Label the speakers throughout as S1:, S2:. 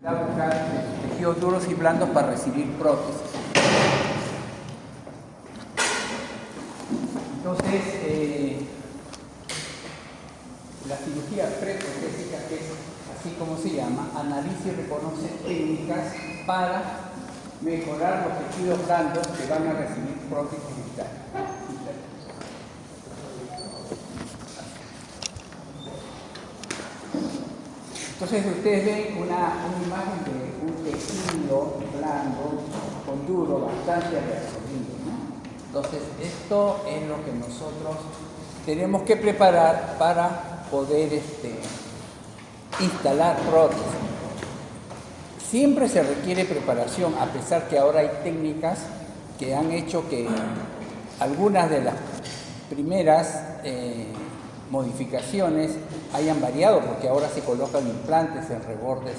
S1: A buscar tejidos duros y blandos para recibir prótesis. Entonces, la cirugía preprotésica, que es así como se llama, analiza y reconoce técnicas para mejorar los tejidos blandos que van a recibir prótesis dentales. Entonces ustedes ven una imagen de un tejido blando con duro bastante reabsorbido, ¿no? Entonces esto es lo que nosotros tenemos que preparar para poder instalar prótesis. Siempre se requiere preparación, a pesar que ahora hay técnicas que han hecho que algunas de las primeras modificaciones hayan variado, porque ahora se colocan implantes en rebordes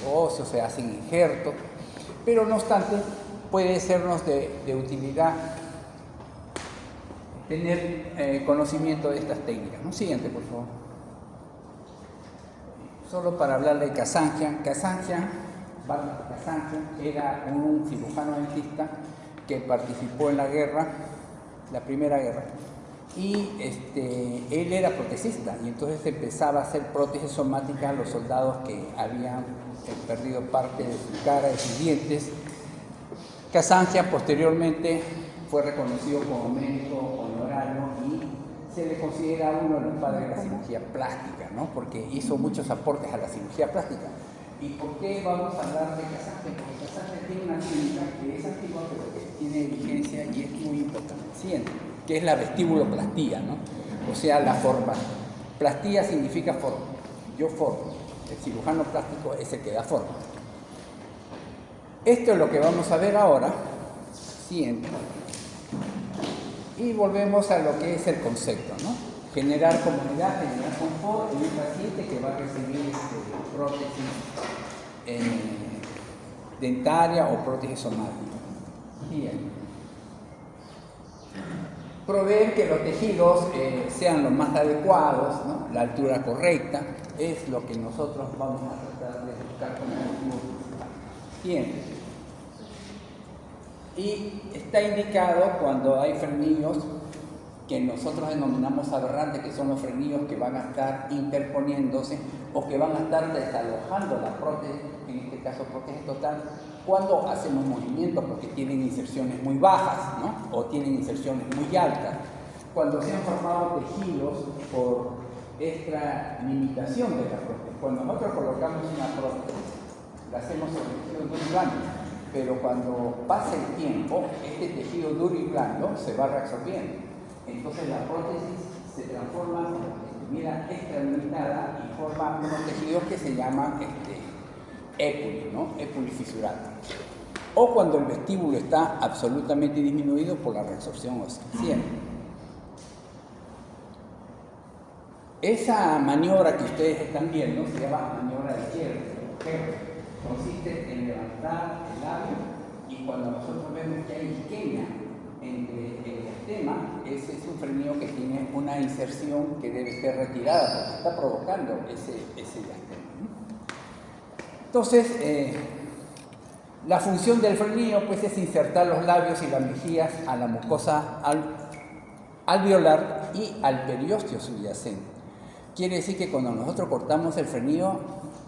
S1: óseos, se hacen injertos, pero no obstante puede sernos de utilidad tener conocimiento de estas técnicas, ¿no? Siguiente, por favor. Solo para hablar de Kazanjian. Barbara Kazanjian era un cirujano dentista que participó en la guerra, la primera guerra, y él era protesista, y entonces empezaba a hacer prótesis somáticas a los soldados que habían perdido parte de su cara, de sus dientes. Kazanjian posteriormente fue reconocido como médico honorario y se le considera uno de los padres de la cirugía plástica, ¿no? Porque hizo muchos aportes a la cirugía plástica. ¿Y por qué vamos a hablar de Kazanjian? Porque Kazanjian tiene una técnica que es antigua, pero que tiene vigencia y es muy importante. Siguiente, que es la vestibuloplastía, ¿no? O sea, la forma. Plastía significa forma. Yo formo. El cirujano plástico es el que da forma. Esto es lo que vamos a ver ahora. Siguiente. Y volvemos a lo que es el concepto, ¿no? Generar comodidad, generar confort en un paciente que va a recibir prótesis dentaria o prótesis somática. Bien. Proveer que los tejidos sean los más adecuados, ¿no? La altura correcta, es lo que nosotros vamos a tratar de buscar como objetivo principal. Bien. Y está indicado cuando hay frenillos que nosotros denominamos aberrantes, que son los frenillos que van a estar interponiéndose o que van a estar desalojando la prótesis, en este caso prótesis total, cuando hacemos movimientos, porque tienen inserciones muy bajas, ¿no? O tienen inserciones muy altas. Cuando se han formado tejidos por extralimitación de la prótesis. Cuando nosotros colocamos una prótesis, la hacemos sobre tejido muy blando, pero cuando pasa el tiempo, este tejido duro y blando se va reabsorbiendo. Entonces la prótesis se transforma como si estuviera extralimitada y forma unos tejidos que se llaman épuli, ¿no? Épuli fisurado. O cuando el vestíbulo está absolutamente disminuido por la reabsorción ósea. Siempre. Esa maniobra que ustedes están viendo se llama maniobra de cierre. Consiste en levantar el labio y cuando nosotros vemos que hay isquemia entre el diastema, ese es un frenillo que tiene una inserción que debe ser retirada porque está provocando ese diastema. Entonces, la función del frenillo pues, es insertar los labios y las mejillas a la mucosa alveolar y al periósteo subyacente. Quiere decir que cuando nosotros cortamos el frenillo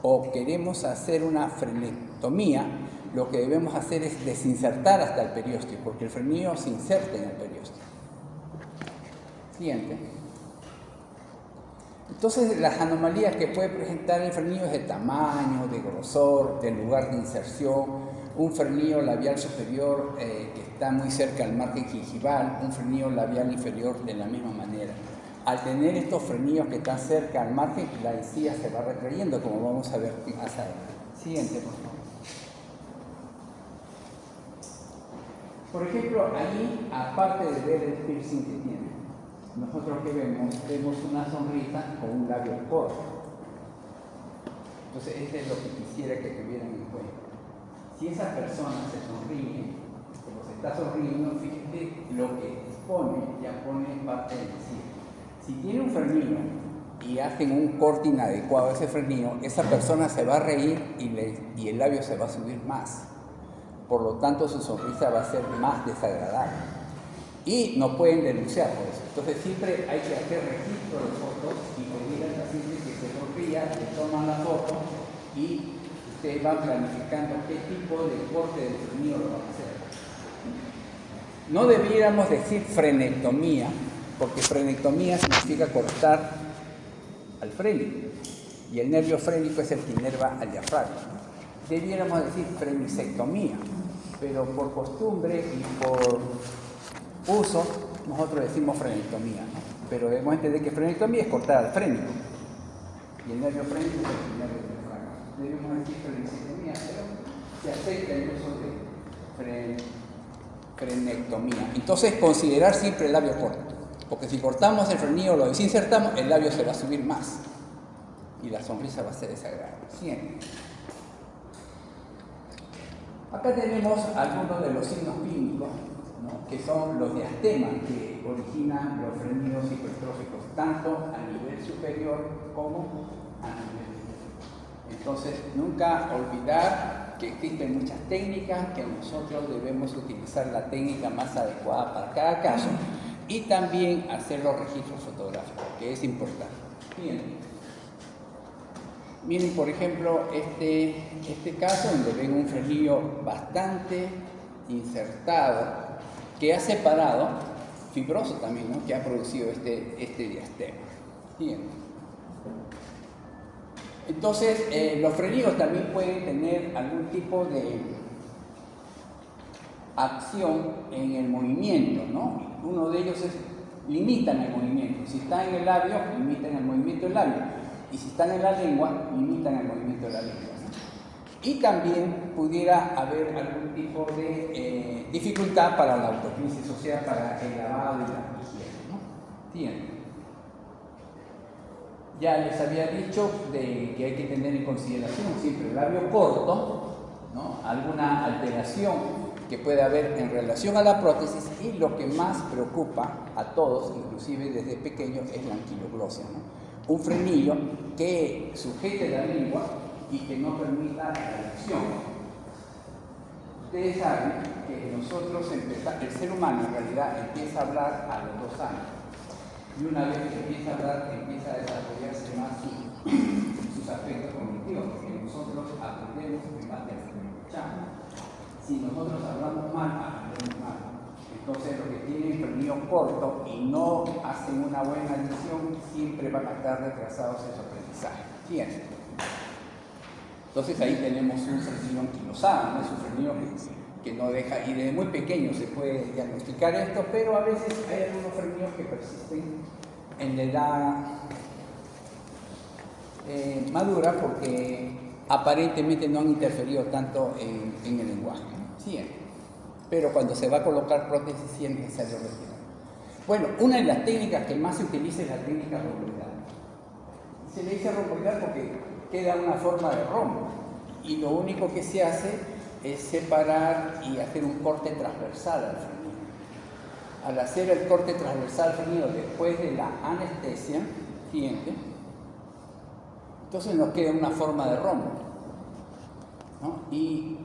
S1: o queremos hacer una frenectomía, lo que debemos hacer es desinsertar hasta el periósteo, porque el frenillo se inserta en el periósteo. Siguiente. Entonces, las anomalías que puede presentar el frenillo es de tamaño, de grosor, del lugar de inserción, un frenillo labial superior que está muy cerca al margen gingival, un frenillo labial inferior de la misma manera. Al tener estos frenillos que están cerca al margen, la encía se va retrayendo, como vamos a ver más adelante. Siguiente, por favor. Por ejemplo, ahí, aparte de ver el piercing que tiene, nosotros que vemos una sonrisa con un labio corto. Entonces, eso es lo que quisiera que tuvieran en cuenta. Si esa persona se sonríe, como se está sonriendo, fíjate lo que expone, ya pone parte de la encía. Si tiene un frenillo y hacen un corte inadecuado a ese frenillo, esa persona se va a reír y el labio se va a subir más. Por lo tanto, su sonrisa va a ser más desagradable. Y no pueden denunciar por eso. Entonces siempre hay que hacer registro de fotos y pedir al paciente que se sonría, le toman la foto y ustedes van planificando qué tipo de corte del frenillo lo van a hacer. No debiéramos decir frenectomía, porque frenectomía significa cortar al frénico, y el nervio frénico es el que inerva al diafragma. Debiéramos decir frenisectomía, pero por costumbre y por uso nosotros decimos frenectomía, ¿no? Pero debemos entender que frenectomía es cortar al frénico, y el nervio frénico es el que inerva al diafragma. Debemos decir frenisectomía, pero se acepta el uso de frenectomía. Entonces, considerar siempre el labio corto, porque si cortamos el frenillo o lo desinsertamos, el labio se va a subir más y la sonrisa va a ser desagradable. Siempre. Acá tenemos algunos de los signos clínicos, ¿no?, que son los diastemas que originan los frenillos hipertróficos, tanto a nivel superior como a nivel inferior. Entonces, nunca olvidar que existen muchas técnicas, que nosotros debemos utilizar la técnica más adecuada para cada caso y también hacer los registros fotográficos, que es importante. Bien. Miren, por ejemplo, este caso donde ven un frenillo bastante insertado, que ha separado, fibroso también, ¿no?, que ha producido este diastema. Bien. Entonces, los frenillos también pueden tener algún tipo de acción en el movimiento, ¿no? Uno de ellos es, limitan el movimiento. Si está en el labio, limitan el movimiento del labio. Y si están en la lengua, limitan el movimiento de la lengua, ¿no? Y también pudiera haber algún tipo de dificultad para la autocrisis, o sea, para el lavado y la higiene, ¿no? Bien. Ya les había dicho que hay que tener en consideración siempre el labio corto, ¿no?, alguna alteración que puede haber en relación a la prótesis, y lo que más preocupa a todos, inclusive desde pequeños, es la anquiloglosia, ¿no? Un frenillo que sujete la lengua y que no permita la erección. Ustedes saben que el ser humano en realidad empieza a hablar a los 2 años. Y una vez que empieza a hablar, empieza a desarrollarse más sus aspectos cognitivos, porque nosotros aprendemos en base a lo que escuchamos. Si nosotros hablamos mal, aprendemos mal. Entonces, los que tienen frenillo corto y no hacen una buena dicción, siempre van a estar retrasados en su aprendizaje. Fíjense. Entonces, ahí tenemos un frenillo anquilosado, ¿no? Es un frenillo que no deja, y desde muy pequeño se puede diagnosticar esto, pero a veces hay algunos frenillos que persisten en la edad madura, porque aparentemente no han interferido tanto en el lenguaje, ¿no? Siempre. Pero cuando se va a colocar prótesis, sí es necesario retirar. Bueno, una de las técnicas que más se utiliza es la técnica romboidal. Se le dice romboidal porque queda una forma de rombo, y lo único que se hace es separar y hacer un corte transversal al frenillo. Al hacer el corte transversal al frenillo después de la anestesia siguiente, entonces nos queda una forma de rombo, ¿no? Y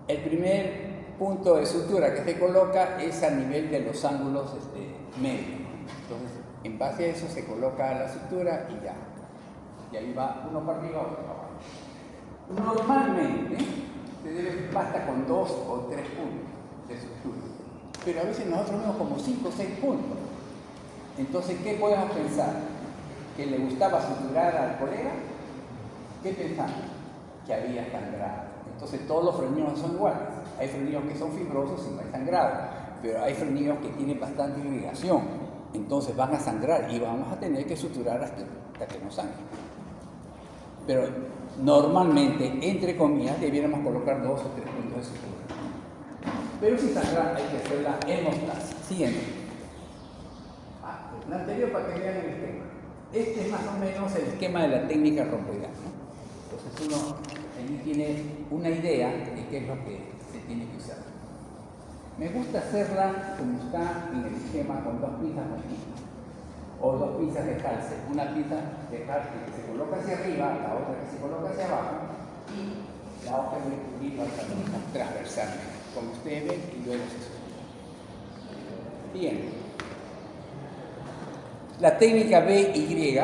S1: el primer punto de sutura que se coloca es a nivel de los ángulos medios. Entonces, en base a eso se coloca la sutura y ya. Y ahí va uno para arriba, otro para abajo. Normalmente, basta con 2 o 3 puntos de sutura. Pero a veces nosotros vemos como 5 o 6 puntos. Entonces, ¿qué podemos pensar? ¿Que le gustaba suturar al colega? ¿Qué pensamos? Que había sangrado. Entonces, todos los frenillos son iguales. Hay frenillos que son fibrosos y no hay sangrado, pero hay frenillos que tienen bastante irrigación, entonces van a sangrar y vamos a tener que suturar hasta que no sangre. Pero normalmente, entre comillas, debiéramos colocar 2 o 3 puntos de sutura. Pero si sangra, hay que hacer la hemostasis. Siguiente. La anterior para que vean el esquema. Este es más o menos el esquema de la técnica romboidal, ¿no? Entonces uno ahí tiene una idea de qué es lo que se tiene que usar. Me gusta hacerla como está en el esquema, con 2 pinzas distintas. o dos pinzas de calce, una pinza de calce que se coloca hacia arriba, la otra que se coloca hacia abajo, y la otra voy a cubrir transversalmente, como ustedes ven, y luego se sube. Bien. La técnica BY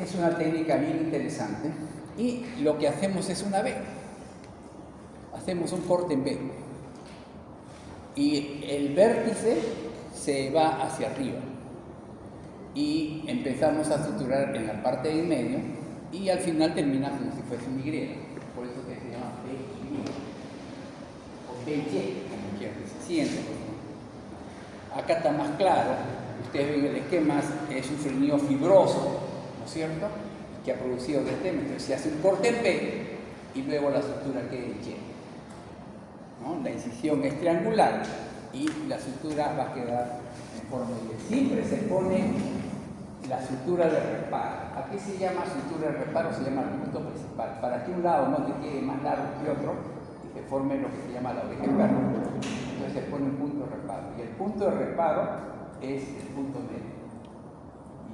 S1: es una técnica bien interesante, y lo que hacemos es una B. Hacemos un corte en B. Y el vértice se va hacia arriba. Y empezamos a suturar en la parte de en medio y al final termina como si fuese un Y. Por eso que se llama BY o BY, como quieran decir. Siguiente, por favor. Acá está más claro. Ustedes ven el esquema, es un frenillo fibroso, ¿no es cierto?, que ha producido desdémetro. Entonces se hace un corte en B y luego la sutura queda en Y, ¿no? La incisión es triangular y la sutura va a quedar en forma de Y. Siempre se pone la sutura de reparo. ¿A qué se llama sutura de reparo? Se llama el punto principal. Para que un lado no te quede más largo que otro y se forme lo que se llama la oreja de perro. Entonces se pone un punto de reparo. Y el punto de reparo es el punto medio.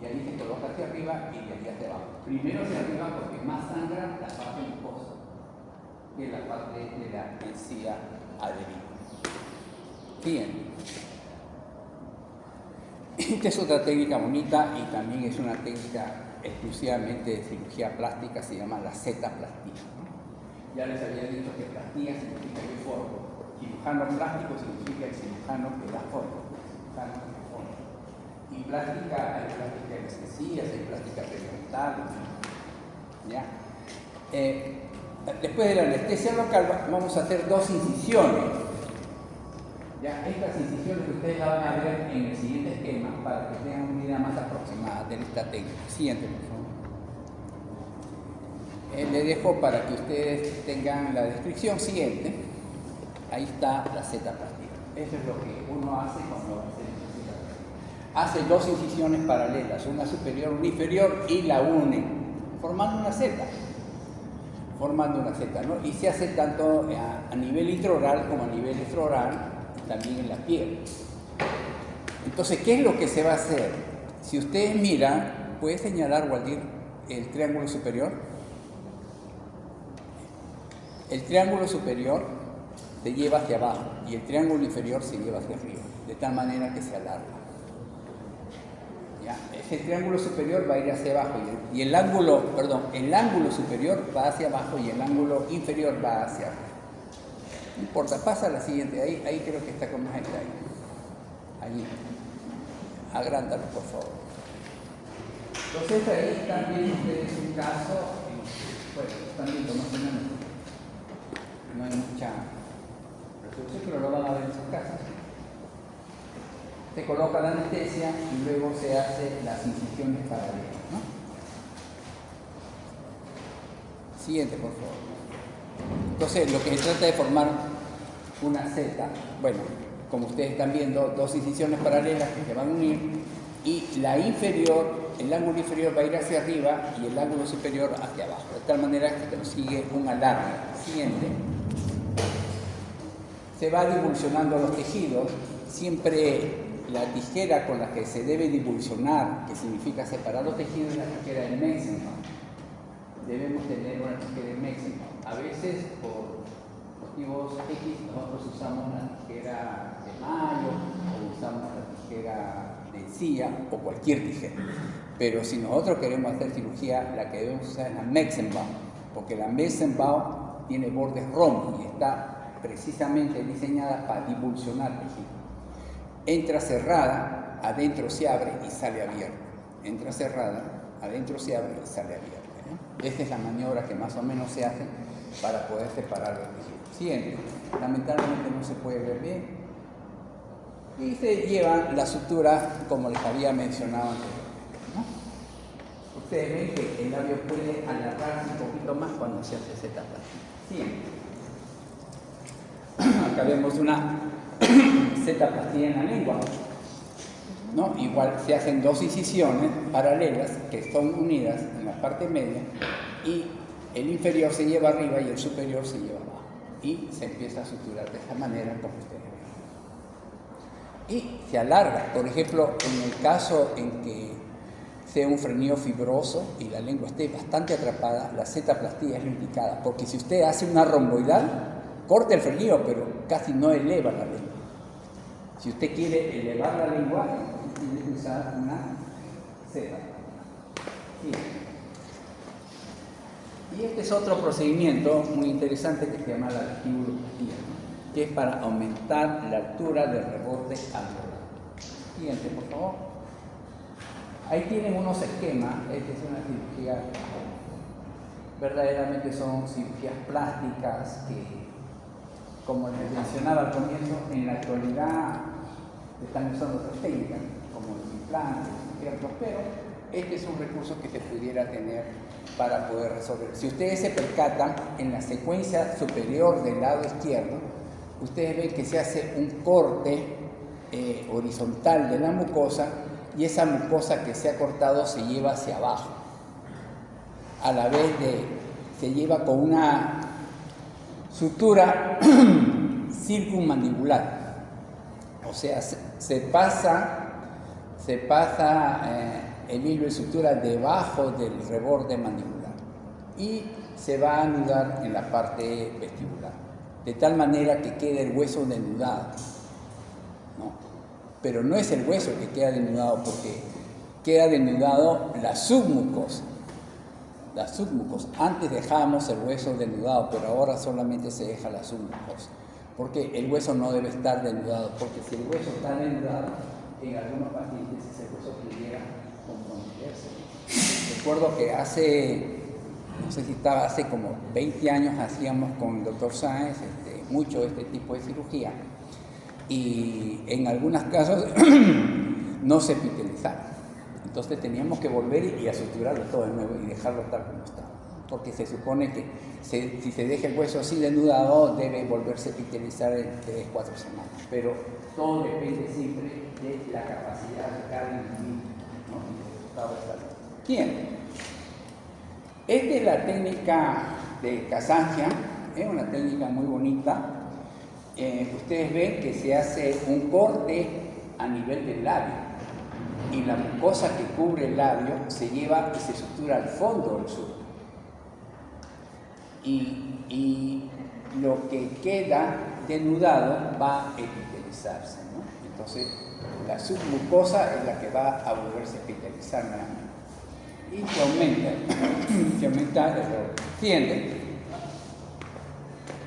S1: Y ahí se coloca hacia arriba y de ahí hacia abajo. Primero hacia arriba porque más sangra la parte mucosa que la parte de la encía adherida. Bien. Esta es otra técnica bonita y también es una técnica exclusivamente de cirugía plástica, se llama la Z-plastía, ¿no? Ya les había dicho que plastía significa que forma. Cirujano plástico significa el cirujano que da forma. Y plástica, hay plástica de anestesias, hay plástica periodontal, ¿ya? Después de la anestesia local vamos a hacer dos incisiones. Ya, estas incisiones ustedes las van a ver en el siguiente esquema para que tengan una idea más aproximada de esta técnica. Siguiente, por favor. Le dejo para que ustedes tengan la descripción siguiente. Ahí está la Z-plastía. Eso es lo que uno hace cuando hace dos incisiones paralelas, una superior, una inferior, y la une, formando una Z. Formando una Z, ¿no? Y se hace tanto a nivel intraoral como a nivel extraoral, también en la piel. Entonces, ¿qué es lo que se va a hacer? Si ustedes miran, ¿puede señalar, Waldir, el triángulo superior? El triángulo superior se lleva hacia abajo y el triángulo inferior se lleva hacia arriba, de tal manera que se alarga. ¿Ya? Ese triángulo superior va a ir hacia abajo y el ángulo superior va hacia abajo y el ángulo inferior va hacia arriba. No importa, pasa a la siguiente, ahí creo que está con más detalle. Allí. Agrándalo, por favor. Entonces ahí también ustedes un caso, bueno, están viendo más o menos. No hay mucha resolución, pero lo van a ver en sus casas. Se coloca la anestesia y luego se hacen las incisiones paralelas, ¿no? Siguiente, por favor. Entonces, lo que se trata de formar una Z, bueno, como ustedes están viendo, dos incisiones paralelas que se van a unir y la inferior, el ángulo inferior va a ir hacia arriba y el ángulo superior hacia abajo, de tal manera que se consigue un alargue. Siguiente. Se va divulsionando los tejidos, siempre la tijera con la que se debe divulsionar, que significa separar los tejidos, es la tijera del Meisenbach. Debemos tener una tijera del Meisenbach. A veces, por motivos X, nosotros usamos la tijera de mayo o usamos la tijera de encía o cualquier tijera. Pero si nosotros queremos hacer cirugía, la que debemos usar es la Meisenbach, porque la Meisenbach tiene bordes rombos y está precisamente diseñada para divulsionar tejido. Entra cerrada, adentro se abre y sale abierta. Entra cerrada, adentro se abre y sale abierta, ¿no? Esta es la maniobra que más o menos se hace para poder separar los tejidos. Siguiente. Lamentablemente no se puede ver bien. Y se lleva la sutura como les había mencionado anteriormente, ¿no? Ustedes ven que el labio puede alargarse un poquito más cuando se hace esa etapa. Siguiente. Acá vemos una Z-plastía en la lengua, ¿no? Igual se hacen dos incisiones paralelas que son unidas en la parte media y el inferior se lleva arriba y el superior se lleva abajo y se empieza a suturar de esta manera como ustedes ven. Y se alarga, por ejemplo, en el caso en que sea un frenillo fibroso y la lengua esté bastante atrapada, la setaplastía es la indicada, porque si usted hace una romboidal, corta el frenillo, pero casi no eleva la lengua. Si usted quiere elevar la lengua, tiene que usar una seta. Y este es otro procedimiento muy interesante que se llama la vestibuloplastía, ¿no? Que es para aumentar la altura del rebote alveolar. Siguiente, por favor. Ahí tienen unos esquemas. Esta es una cirugía, verdaderamente son cirugías plásticas que, como les mencionaba al comienzo, en la actualidad están usando otras técnicas, como los implantes, cierto, pero este es un recurso que se pudiera tener para poder resolver. Si ustedes se percatan, en la secuencia superior del lado izquierdo, ustedes ven que se hace un corte horizontal de la mucosa, y esa mucosa que se ha cortado se lleva hacia abajo. A la vez se lleva con una sutura circunmandibular. O sea, se pasa el hilo de sutura debajo del reborde mandibular y se va a anudar en la parte vestibular, de tal manera que quede el hueso denudado, ¿no? Pero no es el hueso que queda denudado, porque queda denudado la submucosa. La submucosa. Antes dejábamos el hueso denudado, pero ahora solamente se deja la submucosa. Porque el hueso no debe estar denudado, porque si el hueso está denudado, en algunos pacientes ese hueso pudiera comprometerse. Recuerdo que hace como 20 años hacíamos con el doctor Sáenz mucho este tipo de cirugía, y en algunos casos no se epitelizaron. Entonces teníamos que volver y a suturarlo todo de nuevo y dejarlo tal como estaba, porque se supone que si se deja el hueso así denudado, debe volverse a epitelizar en 3-4 semanas, pero todo depende siempre de la capacidad de cada individuo, ¿no? Y del estado de salud. Bien, esta es la técnica de Kasajian, es una técnica muy bonita. Ustedes ven que se hace un corte a nivel del labio, y la mucosa que cubre el labio se lleva y se sutura al fondo del surco. Y lo que queda denudado va a epitelizarse, ¿no? Entonces, la submucosa es la que va a volverse a epitelizar nuevamente. Y se aumenta el error. ¿Entienden?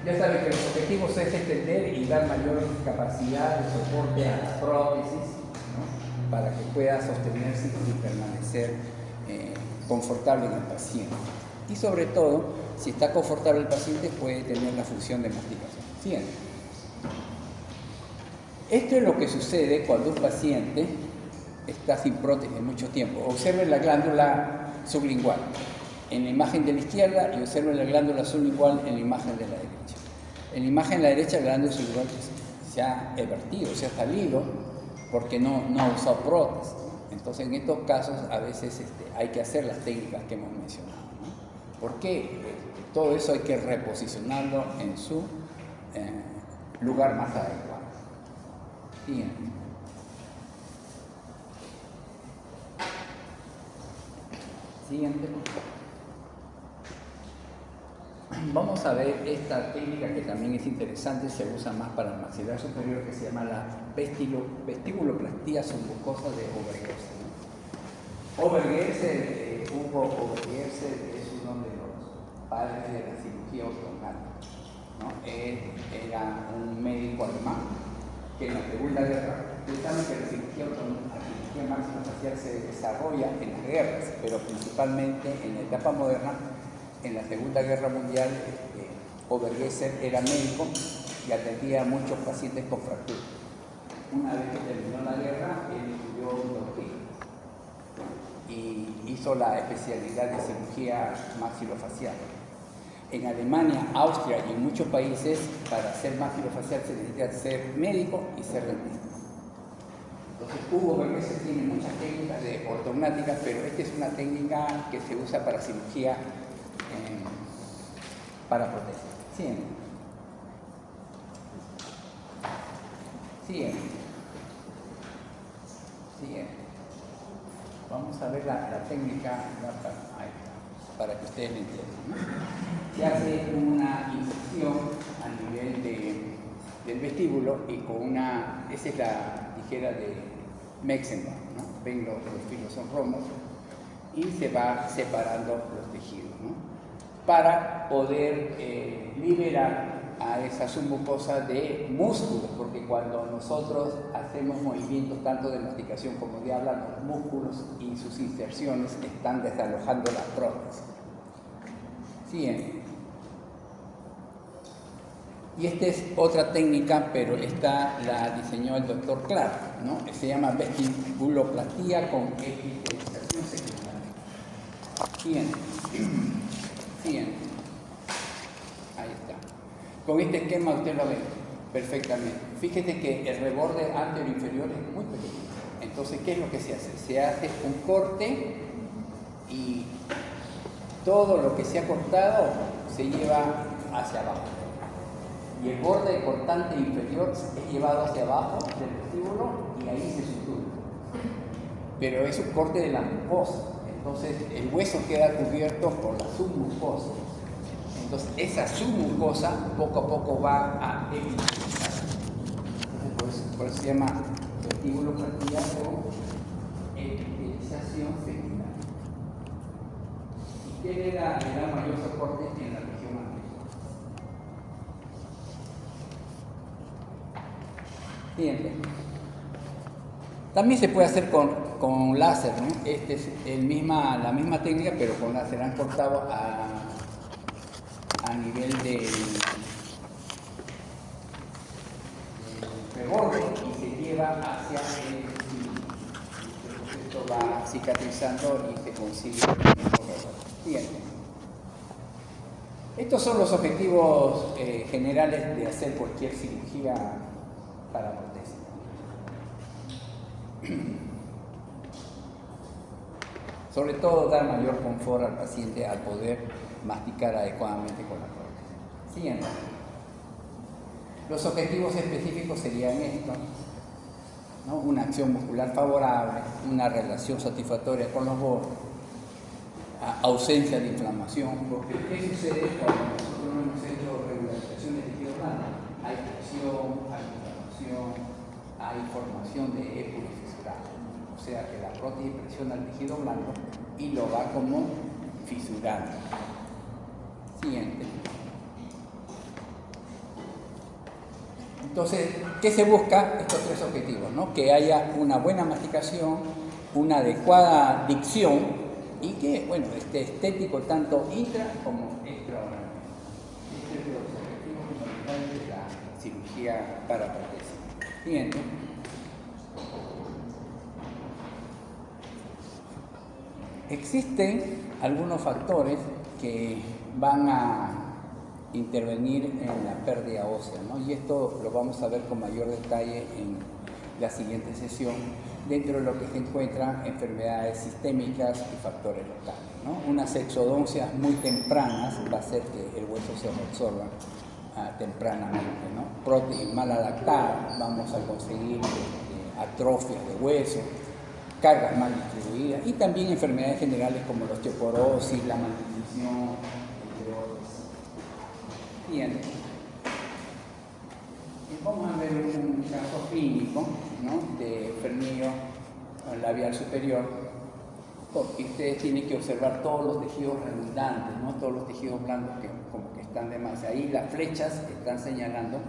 S1: Ya saben que los objetivos es extender y dar mayor capacidad de soporte a la prótesis, ¿no? Para que pueda sostenerse y permanecer confortable en el paciente. Y sobre todo, si está confortable el paciente, puede tener la función de masticación. Siguiente. Esto es lo que sucede cuando un paciente está sin prótesis mucho tiempo. Observen la glándula sublingual en la imagen de la izquierda y observen la glándula sublingual en la imagen de la derecha. En la imagen de la derecha, la glándula sublingual se ha evertido, se ha salido porque no ha usado prótesis. Entonces, en estos casos, a veces hay que hacer las técnicas que hemos mencionado, ¿no? Porque todo eso hay que reposicionarlo en su lugar más adecuado. Bien. Siguiente. Vamos a ver esta técnica que también es interesante, se usa más para el maxilar superior, que se llama la vestibuloplastía submucosa de Obergerse, ¿no? Hugo Obergerse es uno de los padres de la cirugía ortognática, ¿no? Era un médico alemán que en la Segunda Guerra, ustedes saben que la cirugía maxilofacial se desarrolla en las guerras, pero principalmente en la etapa moderna. En la Segunda Guerra Mundial, Obergerse era médico y atendía a muchos pacientes con fracturas. Una vez que terminó la guerra, él estudió odontología y hizo la especialidad de cirugía maxilofacial. En Alemania, Austria y en muchos países, para hacer maxilofacial se necesita ser médico y ser dentista. Entonces, Hugo Obergerse tiene muchas técnicas de ortognática, pero esta es una técnica que se usa para cirugía para prótesis. Siguiente. Vamos Vamos a ver la técnica para que ustedes lo entiendan, ¿no? Se hace una incisión a nivel del vestíbulo y con una, esa es la tijera de Meixenbach, ¿no? Ven los filos son romos y se va separando los tejidos, ¿no? Para poder liberar a esa submucosa de músculos, porque cuando nosotros hacemos movimientos tanto de masticación como de habla, los músculos y sus inserciones están desalojando la prótesis. Siguiente. Y esta es otra técnica, pero esta la diseñó el doctor Clark, ¿no? Se llama vestibuloplastia con epitelización secundaria. Siguiente. Siguiente. Ahí está. Con este esquema usted lo ve perfectamente. Fíjese que el reborde anterior inferior es muy pequeño. Entonces, ¿qué es lo que se hace? Se hace un corte y todo lo que se ha cortado se lleva hacia abajo. Y el borde cortante inferior es llevado hacia abajo del vestíbulo y ahí se sutura. Pero es un corte de la mucosa. Entonces, el hueso queda cubierto por la submucosa. Entonces, esa submucosa poco a poco va a epitelizar. Entonces, por eso se llama vestibuloplastia o epitelización secundaria. ¿Y qué le da mayor soporte en la región anterior? Siguiente. También se puede hacer con láser, ¿no? Esta es la misma técnica, pero con láser. Han cortado a nivel del reborde y se lleva hacia el vestíbulo. Esto va cicatrizando y se consigue el mismo reborde. Siguiente. Estos son los objetivos generales de hacer cualquier cirugía para prótesis. Sobre todo dar mayor confort al paciente al poder masticar adecuadamente con la prótesis. Siguiente. Los objetivos específicos serían estos, ¿no? Una acción muscular favorable, una relación satisfactoria con los bordes, ausencia de inflamación, porque ¿qué sucede cuando nosotros no hemos hecho regularización de tejido blando? Hay presión, hay inflamación, hay formación de épulas fisuradas. O sea que la prótesis presiona el tejido blando y lo va como fisurando. Siguiente. Entonces, ¿qué se busca? Estos tres objetivos, ¿no? Que haya una buena masticación, una adecuada dicción y que, bueno, esté estético tanto intra como extraoral. Este es los objetivos fundamentales de la cirugía para prótesis. Siguiente. Existen algunos factores que van a intervenir en la pérdida ósea, ¿no? Y esto lo vamos a ver con mayor detalle en la siguiente sesión, dentro de lo que se encuentran enfermedades sistémicas y factores locales, ¿no? Unas exodoncias muy tempranas va a hacer que el hueso se reabsorba tempranamente, ¿no? Prótesis mal adaptada, vamos a conseguir atrofias de hueso, cargas mal distribuidas y también enfermedades generales como la osteoporosis, la malnutrición, entre otras. Bien. Y vamos a ver un caso clínico, ¿no? De frenillo labial superior, porque ustedes tienen que observar todos los tejidos redundantes, ¿no? Todos los tejidos blandos que como que están de más. Ahí las flechas están señalando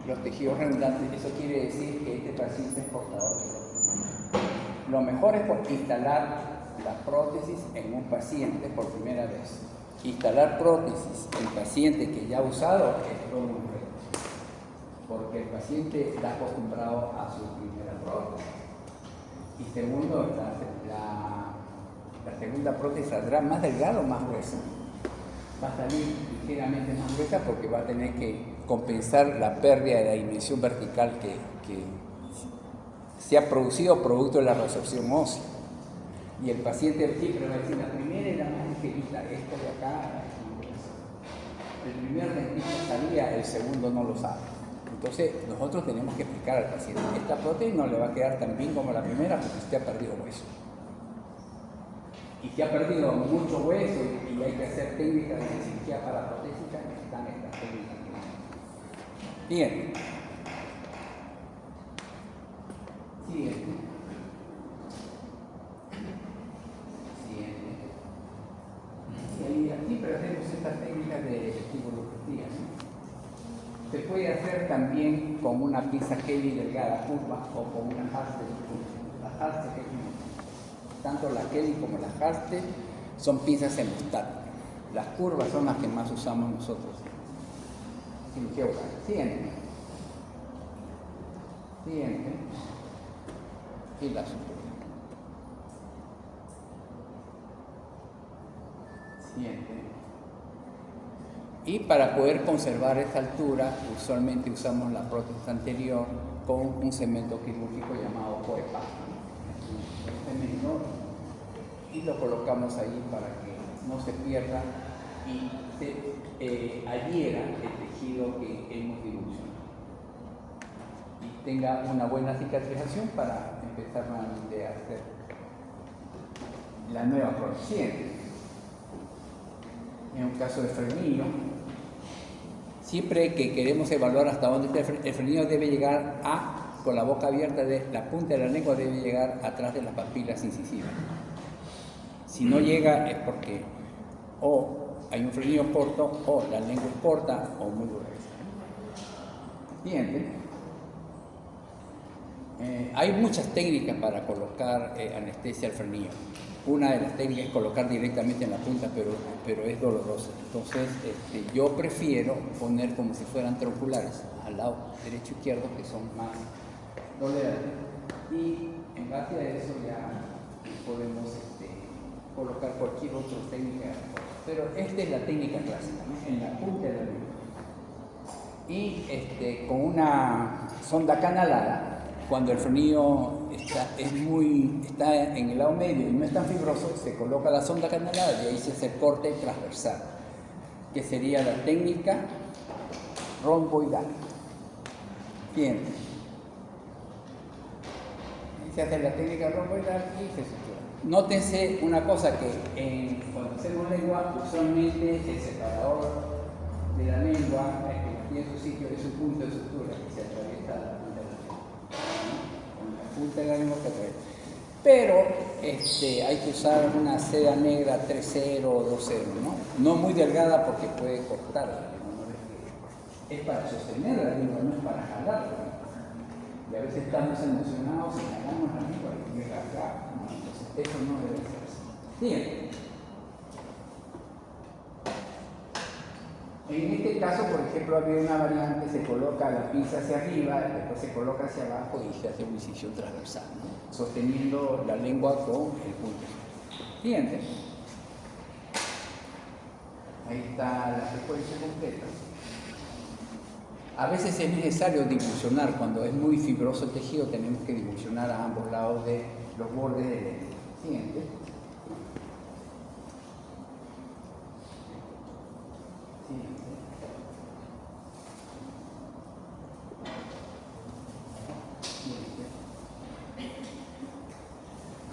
S1: los tejidos redundantes. Eso quiere decir que este paciente es portador de prótesis. Lo mejor es instalar la prótesis en un paciente por primera vez. Instalar prótesis en paciente que ya ha usado es todo un reto, porque el paciente está acostumbrado a su primera prótesis. Y segundo, la segunda prótesis saldrá más delgada o más gruesa. Va a salir ligeramente más gruesa porque va a tener que compensar la pérdida de la dimensión vertical que se ha producido producto de la resorción ósea. Y el paciente siempre va a decir, la primera era más ligerita, esto de acá. El primer dentista sabía, el segundo no lo sabe. Entonces nosotros tenemos que explicar al paciente, esta prótesis no le va a quedar tan bien como la primera porque usted ha perdido hueso. y se ha perdido mucho hueso y hay que hacer técnicas de cirugía paraprotésica, están estas técnicas. Bien. Siguiente. Y aquí hacemos estas técnicas de estimuloplastia, ¿no? Se puede hacer también con una pinza Kelly delgada curva o con una haste curva. La haste tanto la Kelly como la haste son pinzas hemostáticas. Las curvas son las que más usamos nosotros. Cirugía oral. Siguiente. Siguiente. Y la sutura. Siguiente. Y para poder conservar esta altura, usualmente usamos la prótesis anterior con un cemento quirúrgico llamado COEPA. Y lo colocamos ahí para que no se pierda y se adhiera el tejido que hemos dilucionado y tenga una buena cicatrización para empezar nuevamente a hacer la nueva prótesis. En un caso de frenillo, siempre que queremos evaluar hasta dónde está el frenillo debe llegar con la boca abierta, la punta de la lengua debe llegar atrás de las papilas incisivas. Si no llega es porque o hay un frenillo corto, o la lengua es corta, o muy gruesa. Siguiente. Hay muchas técnicas para colocar anestesia al frenillo. Una de las técnicas es colocar directamente en la punta, pero es doloroso. Entonces, yo prefiero poner como si fueran tronculares al lado derecho e izquierdo, que son más dolorosos. Y en base a eso ya podemos colocar cualquier otra técnica. Pero esta es la técnica clásica, ¿no? En la punta de la lengua. Y con una sonda canalada, cuando el frenillo está en el lado medio y no es tan fibroso, se coloca la sonda canalada y ahí se hace el corte transversal, que sería la técnica romboidal. Bien. Se hace la técnica romboidal y se sutura. Nótense una cosa, que cuando hacemos lengua, usualmente el separador de la lengua, que tiene su sitio, es un punto de sutura que se atraviesa la punta de la lengua. Con la punta de la lengua se atraviesa. Pero hay que usar una seda negra 3.0 o 2.0, ¿no? No muy delgada porque puede cortar la lengua, ¿no? Es para sostener la lengua, no es para jalarla. Y a veces estamos emocionados y jalamos la lengua y llega acá. Entonces, eso no debe ser así. Bien. En este caso, por ejemplo, había una variante, se coloca la pinza hacia arriba, después se coloca hacia abajo y se hace una incisión transversal, ¿no? Sosteniendo la lengua con el punto. Siguiente. Ahí está la secuencia completa. A veces es necesario dilucionar, cuando es muy fibroso el tejido tenemos que dilucionar a ambos lados de los bordes del lente. Siguiente.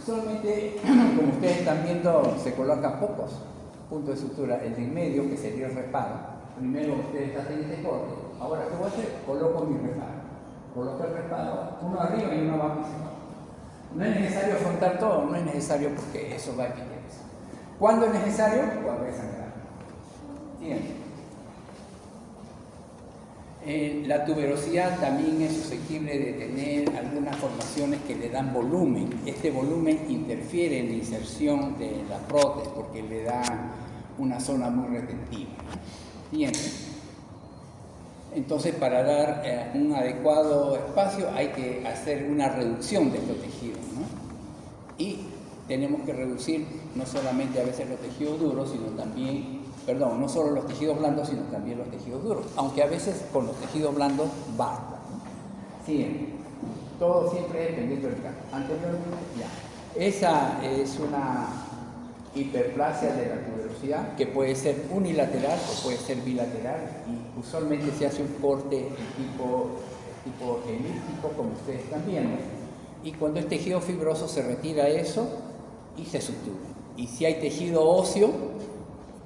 S1: Usualmente, como ustedes están viendo, se colocan pocos puntos de sutura. El de en medio, que sería el reparo. Primero ustedes hacen este corte. Ahora, ¿qué voy a hacer? Coloco mi reparo. Coloco el reparo, uno arriba y uno abajo y se va. No es necesario afrontar todo, no es necesario porque eso va a epidermis. ¿Cuándo es necesario? Cuando hay sangrado. Siguiente. La tuberosidad también es susceptible de tener algunas formaciones que le dan volumen. Este volumen interfiere en la inserción de la prótesis porque le da una zona muy retentiva. Bien. Entonces, para dar un adecuado espacio hay que hacer una reducción de estos tejidos, ¿no? Y tenemos que reducir no solamente a veces los tejidos duros, sino también, no solo los tejidos blandos, sino también los tejidos duros, aunque a veces con los tejidos blandos basta, ¿no? Siguiente. Todo siempre dependiendo del caso. Anteriormente, ya. Esa es una hiperplasia de la tuberosidad que puede ser unilateral o puede ser bilateral y usualmente se hace un corte tipo elíptico, como ustedes están viendo, y cuando el tejido fibroso se retira eso y se sutura. Y si hay tejido óseo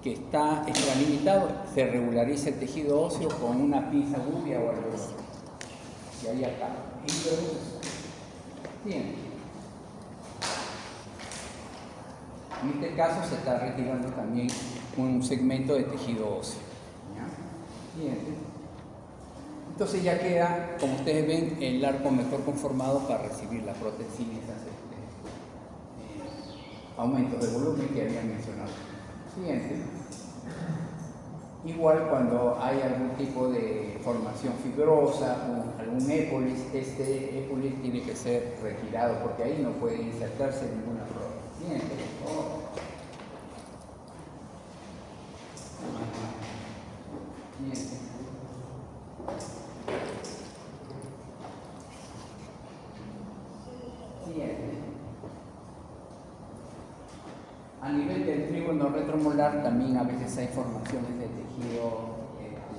S1: que está extralimitado, se regulariza el tejido óseo con una pinza gubia o algo así. Y ahí acá. Bien. En este caso se está retirando también un segmento de tejido óseo. ¿Ya? Bien. Entonces ya queda, como ustedes ven, el arco mejor conformado para recibir la prótesis y esas aumentos de volumen que había mencionado. Siguiente. Igual cuando hay algún tipo de formación fibrosa, algún épolis, este épolis tiene que ser retirado porque ahí no puede insertarse ninguna prótesis. Siguiente. Siguiente. Siguiente. A nivel del trígono retromolar también a veces hay formaciones de tejido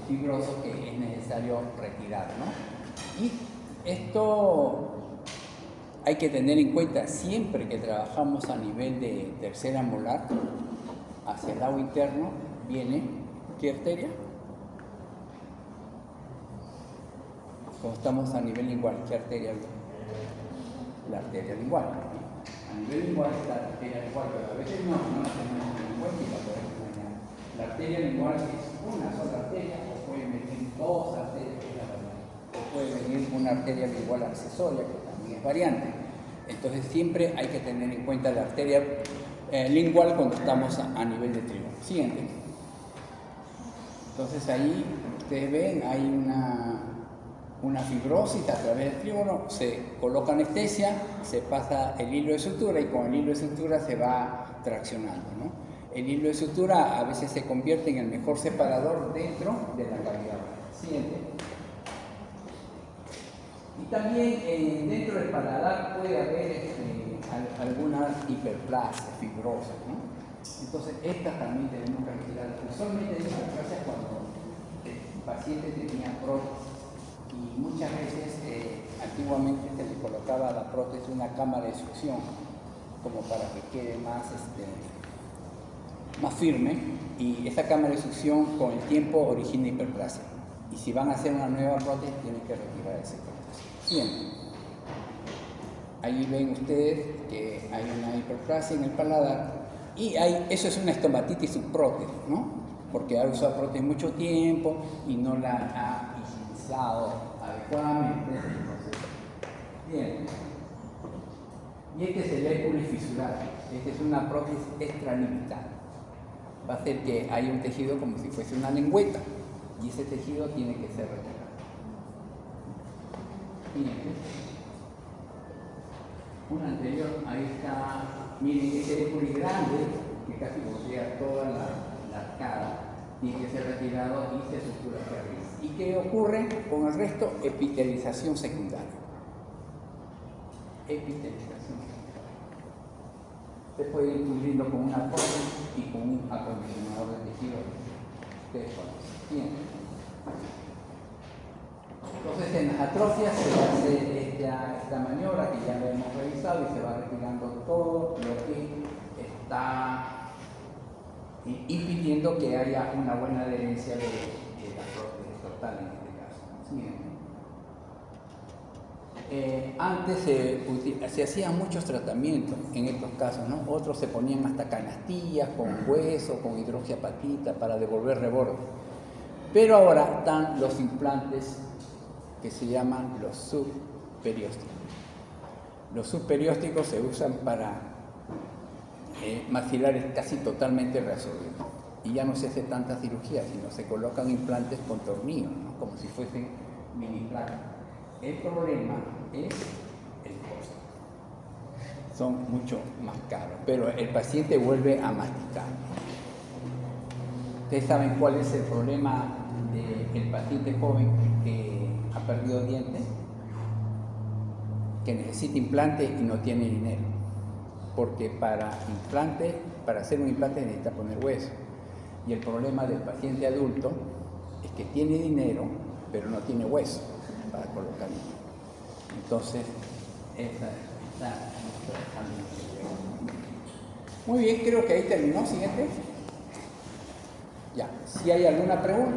S1: fibroso que es necesario retirar, ¿no? Y esto hay que tener en cuenta siempre que trabajamos a nivel de tercera molar, hacia el lado interno viene, ¿qué arteria? Como estamos a nivel lingual, ¿qué arteria viene? La arteria lingual. A nivel lingual está la arteria lingual, pero a veces no la tenemos en cuenta y la podemos dañar. La arteria lingual es una sola arteria, o pueden venir dos arterias, o puede venir una arteria lingual accesoria, que también es variante. Entonces siempre hay que tener en cuenta la arteria lingual cuando estamos a nivel de trígono. Siguiente. Entonces ahí ustedes ven, hay una fibrosis a través del trígono, se coloca anestesia, se pasa el hilo de sutura y con el hilo de sutura se va traccionando, ¿no? El hilo de sutura a veces se convierte en el mejor separador dentro de la cavidad. Siguiente. Y también dentro del paladar puede haber algunas hiperplasias fibrosas, ¿no? Entonces estas también tenemos que retirar. Usualmente hiperplasias cuando el paciente tenía prótesis. Y muchas veces, antiguamente se le colocaba a la prótesis una cámara de succión, como para que quede más firme, y esa cámara de succión con el tiempo origina hiperplasia. Y si van a hacer una nueva prótesis, tienen que retirar esa prótesis. Bien. Ahí ven ustedes que hay una hiperplasia en el paladar, y eso es una estomatitis subprótesis, ¿no? Porque ha usado prótesis mucho tiempo y no la ha adecuadamente. Bien. Y este es el épulis fisural. Esta es una prótesis extralimitada. Va a hacer que haya un tejido como si fuese una lengüeta y ese tejido tiene que ser retirado. Bien. Un anterior, ahí está, miren ese épulis grande que casi bordea toda la cara. Tiene que ser retirado y se sutura hacia arriba. ¿Y qué ocurre con el resto? Epitelización secundaria. Epitelización secundaria. Se puede ir cubriendo con una prótesis y con un acondicionador de tejido. Ustedes conocen. Bien. Entonces en las atrofias se hace esta maniobra que ya lo hemos revisado y se va retirando todo lo que está impidiendo que haya una buena adherencia de la prótesis total en este caso. Antes se hacían muchos tratamientos en estos casos, ¿no? Otros se ponían hasta canastillas con hueso, con hidroxiapatita para devolver reborde. Pero ahora están los implantes que se llaman los subperiósticos. Los subperiósticos se usan para maxilares casi totalmente reabsorbidos. Y ya no se hace tanta cirugía, sino se colocan implantes con tornillos, ¿no? Como si fuesen mini placas. El problema es el costo. Son mucho más caros, pero el paciente vuelve a masticar. ¿Ustedes saben cuál es el problema del paciente joven que ha perdido dientes? Que necesita implante y no tiene dinero. Porque para hacer un implante necesita poner hueso. Y el problema del paciente adulto es que tiene dinero, pero no tiene hueso para colocar. Entonces, esa es nuestra Muy bien, creo que ahí terminó. Siguiente. Ya, si hay alguna pregunta.